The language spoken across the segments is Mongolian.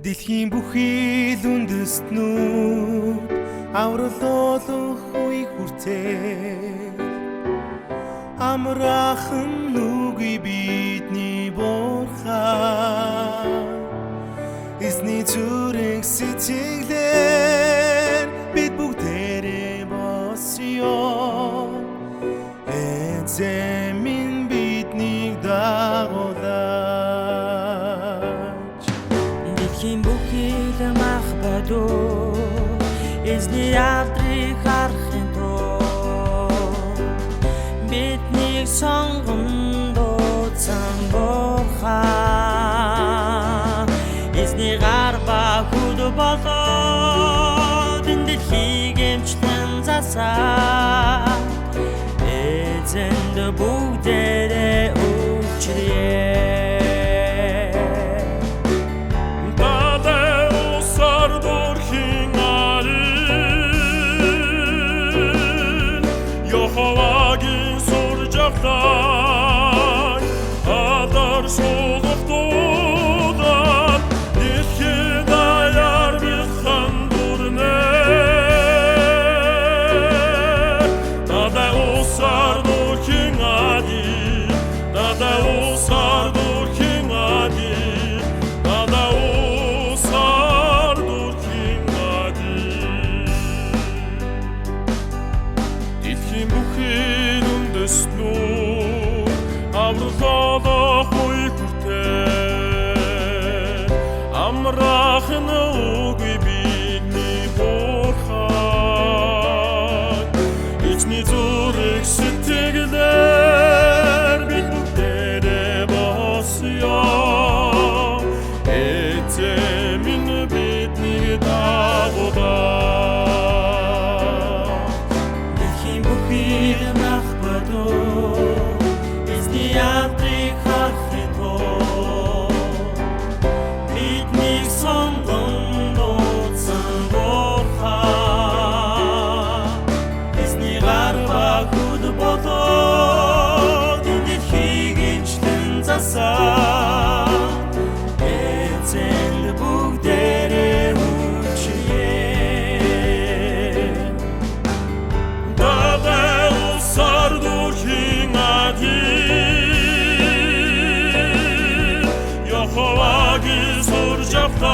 Дэлхийн бүхий дүндэснүүд авралуулах үе хүртээ амраахан нүгий бидний Бурхан эзний зүрх сэтгэлээр бид бүгдээрээ босё эзэмин биднийг дагуулаач Дэлхийн бүхий мах бадуу эзний ядрыг харахын тулд биднийг сонгон дуудсан Бурхан эзний гар ба хүд болоод энэ дэлхийг эмчлэн засаа эзэнд бүгдээрээ үйлчлэе Йоховагийн суржагтай адар солохдуудад дэлхий даяар бэлхэн дурнэ Надад усар дурхийн ади Надад усар дурхийн ади Надад усар дурхийн ади Дэлхийн бүхий дүндэснүүд авралуулах үе хүртээ амраахан үгүй бидний Бурхан эзний зүрх сэтгэлээр бид бүгдээрээ босё эзэмин бидний дагуулаач Дэлхийн бүхий мах бадуу эзний ядрыг харахын тулд биднийг сонгон дуудсан Бурхан эзний гар ба хүд болоод энэ дэлхийг эмчлэн засаа эзэнд бүгдээрээ үйлчлэе Йоховагийн суржагтай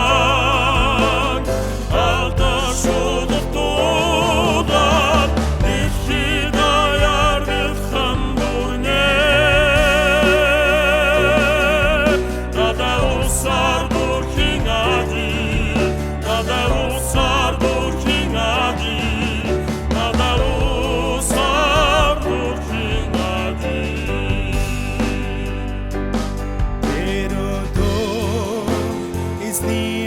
алдар солохдуудад дэлхий даяар бэлхэн дурнэ Надад усар дурхийн ади Надад усар дурхийн ади Надад усар дурхийн ади Эзний